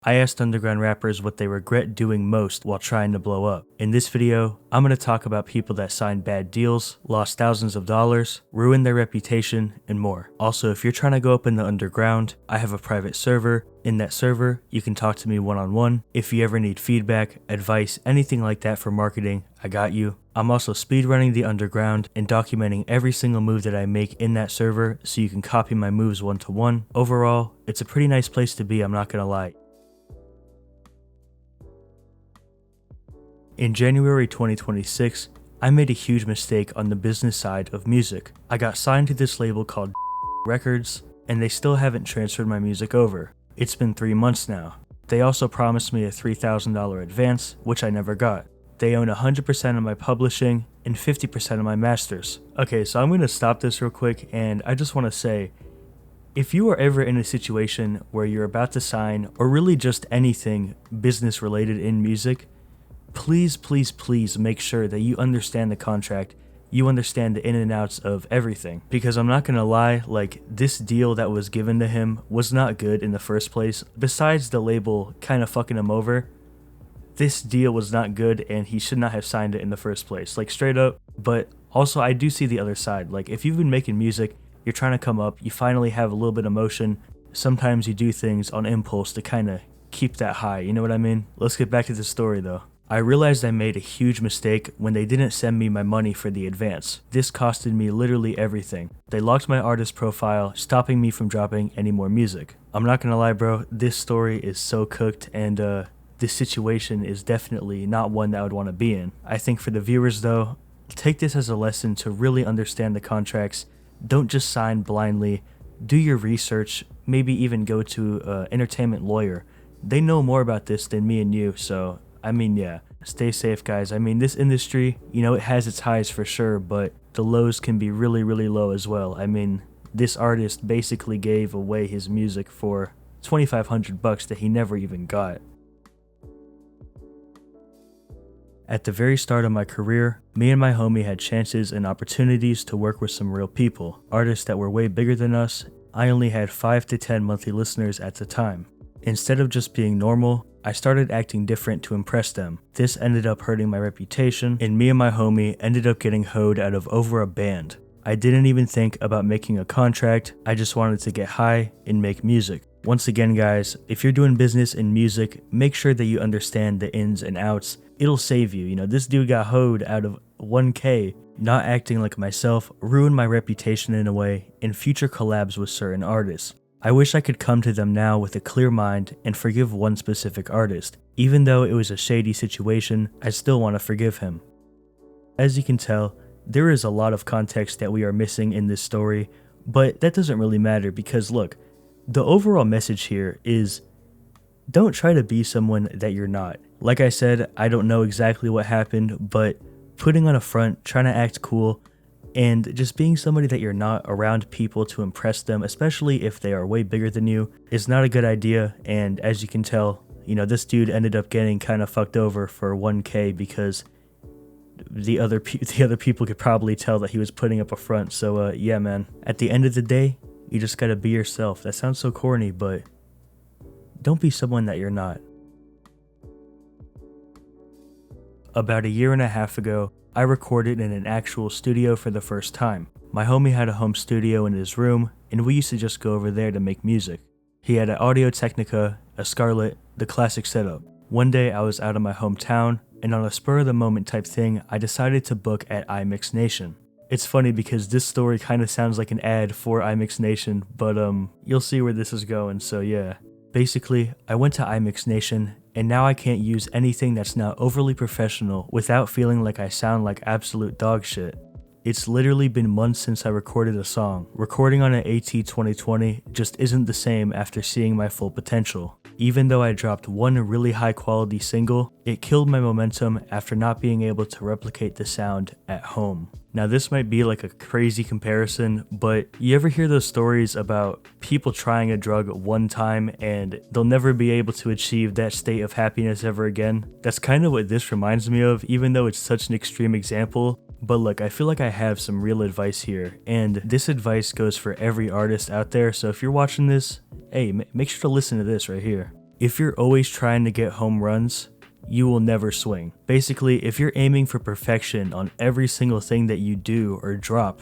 I asked underground rappers what they regret doing most while trying to blow up. In this video, I'm going to talk about people that signed bad deals, lost thousands of dollars, ruined their reputation, and more. Also, if you're trying to go up in the underground, I have a private server. In that server, you can talk to me one-on-one. If you ever need feedback, advice, anything like that for marketing, I got you. I'm also speedrunning the underground and documenting every single move that I make in that server so you can copy my moves one-to-one. Overall, it's a pretty nice place to be, I'm not going to lie. In January 2026, I made a huge mistake on the business side of music. I got signed to this label called Records, and they still haven't transferred my music over. It's been 3 months now. They also promised me a $3,000 advance, which I never got. They own 100% of my publishing and 50% of my masters. Okay, so I'm going to stop this real quick, and I just want to say, if you are ever in a situation where you're about to sign, or really just anything business related in music, please make sure that you understand the contract, you understand the in and outs of everything. Because I'm not gonna lie, like, this deal that was given to him was not good in the first place. Besides the label kind of fucking him over, this deal was not good and he should not have signed it in the first place, like straight up. But also I do see the other side. Like, if you've been making music, you're trying to come up, you finally have a little bit of motion, sometimes you do things on impulse to kind of keep that high, you know what I mean? Let's get back to the story though. I realized I made a huge mistake when they didn't send me my money for the advance. This costed me literally everything. They locked my artist profile, stopping me from dropping any more music. I'm not gonna lie, bro, this story is so cooked, and this situation is definitely not one that I would want to be in. I think for the viewers though, take this as a lesson to really understand the contracts. Don't just sign blindly. Do your research, maybe even go to an entertainment lawyer. They know more about this than me and you, so I mean, yeah, stay safe, guys. I mean, this industry, you know, it has its highs for sure, but the lows can be really low as well. I mean, this artist basically gave away his music for $2,500 that he never even got. At the very start of my career, me and my homie had chances and opportunities to work with some real people, artists that were way bigger than us. I only had 5 to 10 monthly listeners at the time. Instead of just being normal, I started acting different to impress them. This ended up hurting my reputation, and me and my homie ended up getting hoed out of over a band. I didn't even think about making a contract, I just wanted to get high and make music. Once again, guys, if you're doing business in music, make sure that you understand the ins and outs. It'll save you. You know, this dude got hoed out of 1K. Not acting like myself ruined my reputation in a way in future collabs with certain artists. I wish I could come to them now with a clear mind and forgive one specific artist. Even though it was a shady situation, I still want to forgive him. As you can tell, there is a lot of context that we are missing in this story, but that doesn't really matter because look, the overall message here is don't try to be someone that you're not. Like I said, I don't know exactly what happened, but putting on a front, trying to act cool, and just being somebody that you're not around people to impress them, especially if they are way bigger than you, is not a good idea. And as you can tell, you know, this dude ended up getting kind of fucked over for 1K because the other people could probably tell that he was putting up a front. So yeah, man, at the end of the day, you just gotta be yourself. That sounds so corny, but don't be someone that you're not. About 1.5 years ago, I recorded in an actual studio for the first time. My homie had a home studio in his room, and we used to just go over there to make music. He had an Audio-Technica, a Scarlett, the classic setup. One day I was out of my hometown, and on a spur-of-the-moment type thing, I decided to book at iMix Nation. It's funny because this story kind of sounds like an ad for iMix Nation, but you'll see where this is going, so yeah. Basically, I went to iMix Nation, and now I can't use anything that's not overly professional without feeling like I sound like absolute dog shit. It's literally been months since I recorded a song. Recording on an AT2020 just isn't the same after seeing my full potential. Even though I dropped one really high quality single, it killed my momentum after not being able to replicate the sound at home. Now this might be like a crazy comparison, but you ever hear those stories about people trying a drug one time and they'll never be able to achieve that state of happiness ever again? That's kind of what this reminds me of, even though it's such an extreme example. But look, I feel like I have some real advice here, and this advice goes for every artist out there, so if you're watching this, hey, make sure to listen to this right here. If you're always trying to get home runs, you will never swing. Basically, if you're aiming for perfection on every single thing that you do or drop,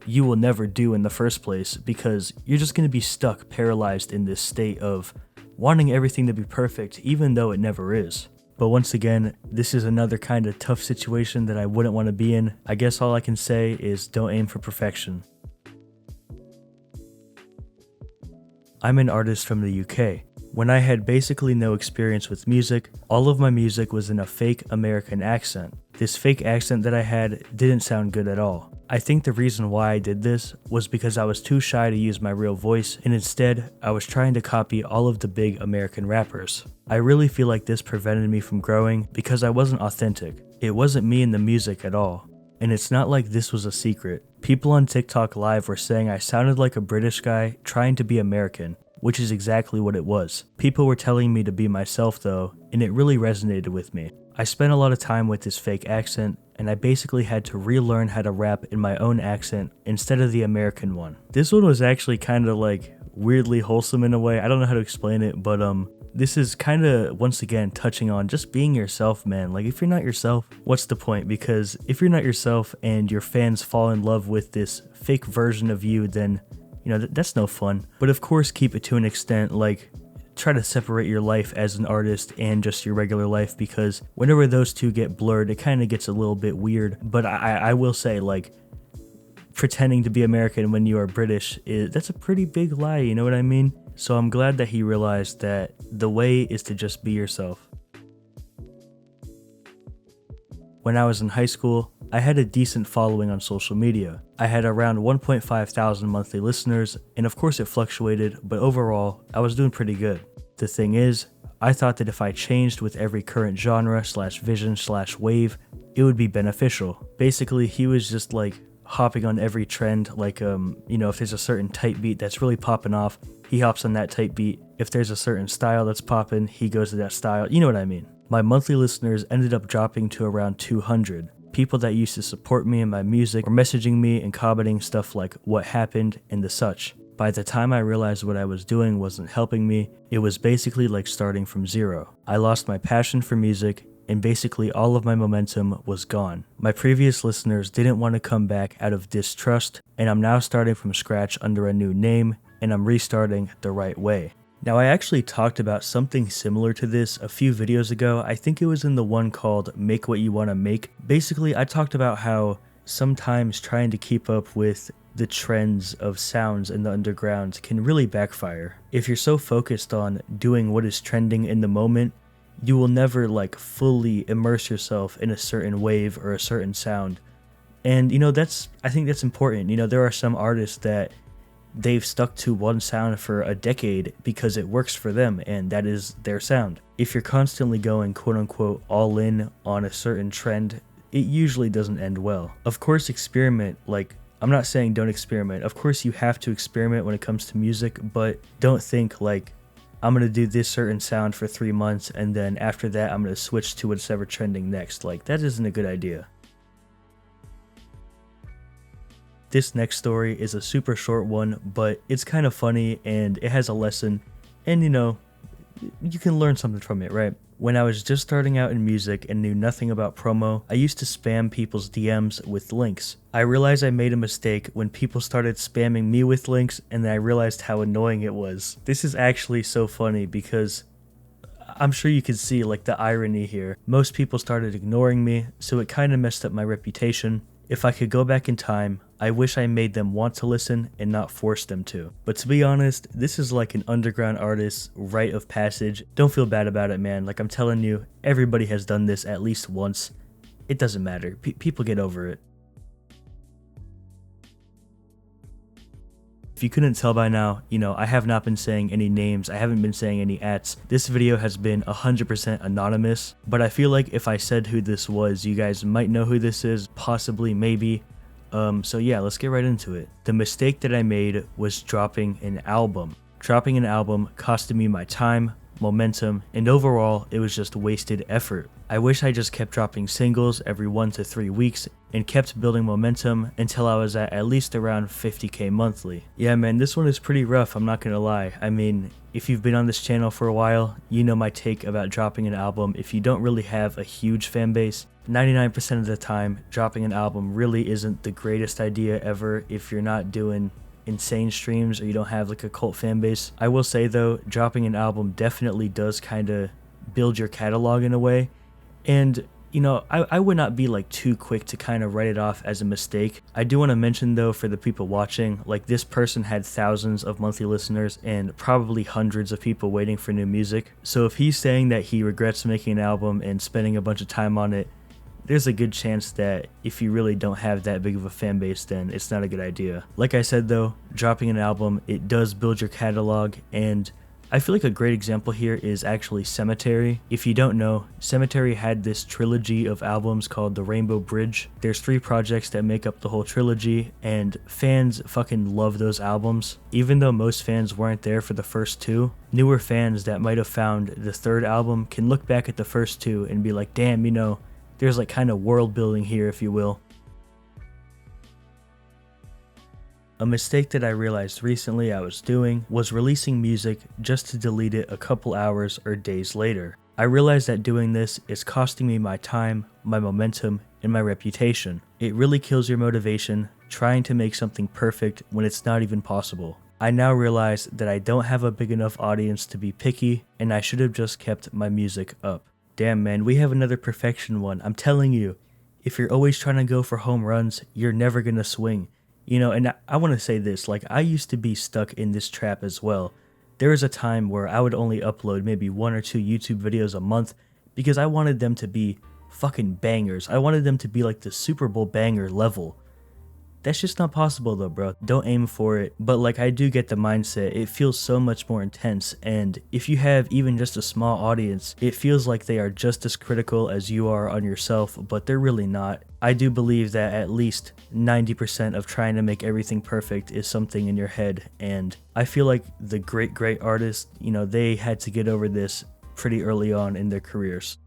you will never do in the first place, because you're just going to be stuck, paralyzed in this state of wanting everything to be perfect, even though it never is. But once again, this is another kind of tough situation that I wouldn't want to be in. I guess all I can say is don't aim for perfection. I'm an artist from the UK. When I had basically no experience with music, all of my music was in a fake American accent. This fake accent that I had didn't sound good at all. I think the reason why I did this was because I was too shy to use my real voice, and instead, I was trying to copy all of the big American rappers. I really feel like this prevented me from growing because I wasn't authentic. It wasn't me in the music at all. And it's not like this was a secret. People on TikTok Live were saying I sounded like a British guy trying to be American, which is exactly what it was. People were telling me to be myself though, and it really resonated with me. I spent a lot of time with this fake accent, and I basically had to relearn how to rap in my own accent instead of the American one. This one was actually kind of like weirdly wholesome in a way. I don't know how to explain it, but this is kind of, once again, touching on just being yourself, man. Like, if you're not yourself, what's the point? Because if you're not yourself and your fans fall in love with this fake version of you, then, you know, that's no fun. But of course, keep it to an extent, like, try to separate your life as an artist and just your regular life, because whenever those two get blurred, it kind of gets a little bit weird. But I will say, like, pretending to be American when you are British, that's a pretty big lie, you know what I mean? So I'm glad that he realized that the way is to just be yourself. When I was in high school, I had a decent following on social media. I had around 1.5 thousand monthly listeners, and of course it fluctuated, but overall, I was doing pretty good. The thing is, I thought that if I changed with every current genre / vision / wave, it would be beneficial. Basically, he was just like hopping on every trend, like you know, if there's a certain type beat that's really popping off, he hops on that type beat. If there's a certain style that's popping, he goes to that style. You know what I mean? My monthly listeners ended up dropping to around 200. People that used to support me and my music were messaging me and commenting stuff like what happened and the such. By the time I realized what I was doing wasn't helping me, it was basically like starting from zero. I lost my passion for music, and basically all of my momentum was gone. My previous listeners didn't want to come back out of distrust, and I'm now starting from scratch under a new name, and I'm restarting the right way. Now, I actually talked about something similar to this a few videos ago. I think it was in the one called Make What You Want to Make. Basically, I talked about how sometimes trying to keep up with the trends of sounds in the underground can really backfire. If you're so focused on doing what is trending in the moment, you will never like fully immerse yourself in a certain wave or a certain sound. And you know, I think that's important. You know, there are some artists that they've stuck to one sound for a decade because it works for them and that is their sound. If you're constantly going quote unquote all in on a certain trend, it usually doesn't end well. Of course, experiment. Like, I'm not saying don't experiment. Of course you have to experiment when it comes to music, but don't think like, I'm going to do this certain sound for 3 months and then after that I'm going to switch to whatever trending next. Like, that isn't a good idea. This next story is a super short one, but it's kind of funny and it has a lesson, and you know, you can learn something from it, right? When I was just starting out in music and knew nothing about promo, I used to spam people's DMs with links. I realized I made a mistake when people started spamming me with links, and then I realized how annoying it was. This is actually so funny because I'm sure you can see like the irony here. Most people started ignoring me, so it kind of messed up my reputation. If I could go back in time, I wish I made them want to listen and not force them to. But to be honest, this is like an underground artist's rite of passage. Don't feel bad about it, man. Like, I'm telling you, everybody has done this at least once. It doesn't matter. People get over it. If you couldn't tell by now, you know, I have not been saying any names, I haven't been saying any ats. This video has been 100% anonymous, but I feel like if I said who this was, you guys might know who this is, possibly, maybe. So yeah, let's get right into it. The mistake that I made was dropping an album. Dropping an album costed me my time, momentum, and overall, it was just wasted effort. I wish I just kept dropping singles every 1 to 3 weeks and kept building momentum until I was at least around 50k monthly. Yeah man, this one is pretty rough, I'm not gonna lie. I mean, If you've been on this channel for a while, you know my take about dropping an album if you don't really have a huge fan base. 99% of the time, dropping an album really isn't the greatest idea ever if you're not doing insane streams or you don't have like a cult fan base. I will say though, dropping an album definitely does kind of build your catalog in a way, and you know, I would not be like too quick to kind of write it off as a mistake. I do want to mention though, for the people watching, like this person had thousands of monthly listeners and probably hundreds of people waiting for new music. So if he's saying that he regrets making an album and spending a bunch of time on it, there's a good chance that if you really don't have that big of a fan base, then it's not a good idea. Like I said though, dropping an album, it does build your catalog, and I feel like a great example here is actually Cemetery. If you don't know, Cemetery had this trilogy of albums called The Rainbow Bridge. There's 3 projects that make up the whole trilogy, and fans fucking love those albums. Even though most fans weren't there for the first 2, newer fans that might have found the 3rd album can look back at the first 2 and be like, damn, you know, there's like kind of world building here, if you will. A mistake that I realized recently I was doing was releasing music just to delete it a couple hours or days later. I realized that doing this is costing me my time, my momentum, and my reputation. It really kills your motivation trying to make something perfect when it's not even possible. I now realize that I don't have a big enough audience to be picky, and I should have just kept my music up. Damn man, we have another perfection one. I'm telling you, if you're always trying to go for home runs, you're never gonna swing. You know, and I want to say this, like I used to be stuck in this trap as well. There was a time where I would only upload maybe 1 or 2 YouTube videos a month because I wanted them to be fucking bangers. I wanted them to be like the Super Bowl banger level. That's just not possible though, bro. Don't aim for it. But like, I do get the mindset. It feels so much more intense, and if you have even just a small audience, it feels like they are just as critical as you are on yourself, but they're really not. I do believe that at least 90% of trying to make everything perfect is something in your head, and I feel like the great artists, you know, they had to get over this pretty early on in their careers.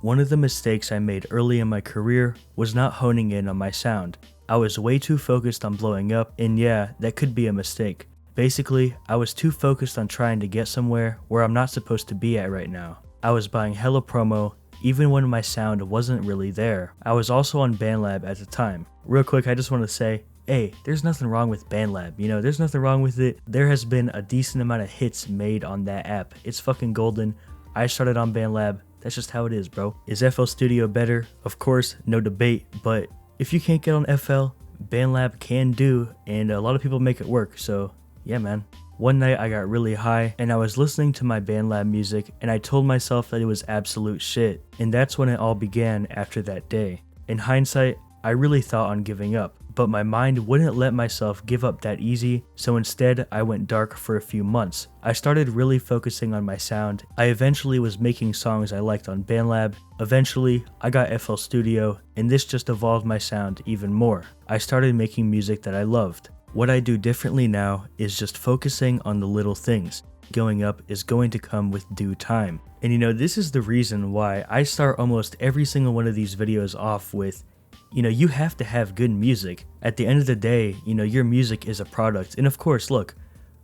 One of the mistakes I made early in my career was not honing in on my sound. I was way too focused on blowing up, and yeah, that could be a mistake. Basically, I was too focused on trying to get somewhere where I'm not supposed to be at right now. I was buying hella promo, even when my sound wasn't really there. I was also on BandLab at the time. Real quick, I just want to say, hey, there's nothing wrong with BandLab, you know, there's nothing wrong with it. There has been a decent amount of hits made on that app. It's fucking golden. I started on BandLab. That's just how it is, bro. Is FL Studio better? Of course, no debate, but if you can't get on FL, BandLab can do, and a lot of people make it work, so yeah, man. One night I got really high, and I was listening to my BandLab music, and I told myself that it was absolute shit, and that's when it all began after that day. In hindsight, I really thought on giving up, but my mind wouldn't let myself give up that easy, so instead I went dark for a few months. I started really focusing on my sound. I eventually was making songs I liked on BandLab. Eventually, I got FL Studio, and this just evolved my sound even more. I started making music that I loved. What I do differently now is just focusing on the little things. Going up is going to come with due time. And you know, this is the reason why I start almost every single one of these videos off with, you know, you have to have good music. At the end of the day, you know, your music is a product. And of course, look,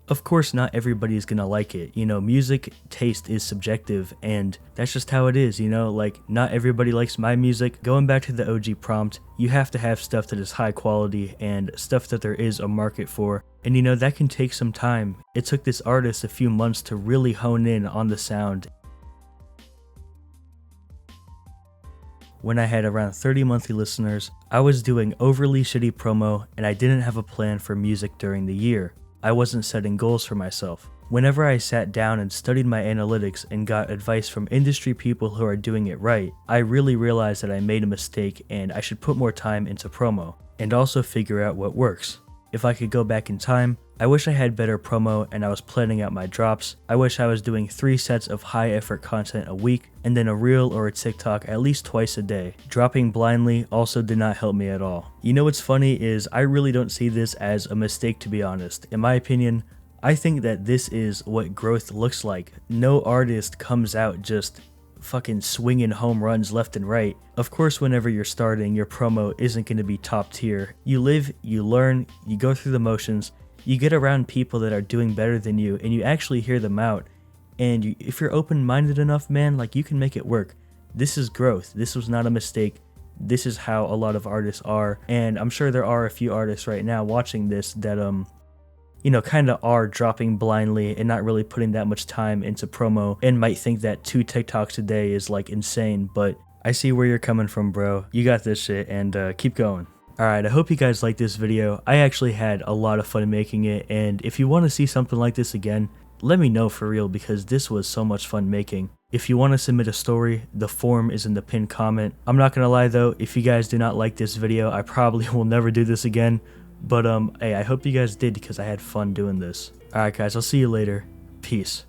of course not everybody is gonna like it. You know, music taste is subjective, and that's just how it is, you know, like not everybody likes my music. Going back to the OG prompt, you have to have stuff that is high quality and stuff that there is a market for. And you know, that can take some time. It took this artist a few months to really hone in on the sound. When I had around 30 monthly listeners, I was doing overly shitty promo, and I didn't have a plan for music during the year. I wasn't setting goals for myself. Whenever I sat down and studied my analytics and got advice from industry people who are doing it right, I really realized that I made a mistake and I should put more time into promo, and also figure out what works. If I could go back in time, I wish I had better promo and I was planning out my drops. I wish I was doing 3 sets of high effort content a week, and then a reel or a TikTok at least twice a day. Dropping blindly also did not help me at all. You know what's funny is I really don't see this as a mistake, to be honest. In my opinion, I think that this is what growth looks like. No artist comes out just fucking swinging home runs left and right. Of course, whenever you're starting, your promo isn't going to be top tier. You live, you learn, you go through the motions, You get around people that are doing better than you, and you actually hear them out. And if you're open-minded enough, man, like, you can make it work. This is growth. This was not a mistake. This is how a lot of artists are. And I'm sure there are a few artists right now watching this that, kind of are dropping blindly and not really putting that much time into promo and might think that 2 TikToks a day is, like, insane. But I see where you're coming from, bro. You got this shit, and keep going. Alright, I hope you guys liked this video. I actually had a lot of fun making it, and if you want to see something like this again, let me know for real, because this was so much fun making. If you want to submit a story, the form is in the pinned comment. I'm not gonna lie though, if you guys do not like this video, I probably will never do this again. But hey, I hope you guys did, because I had fun doing this. Alright guys, I'll see you later. Peace.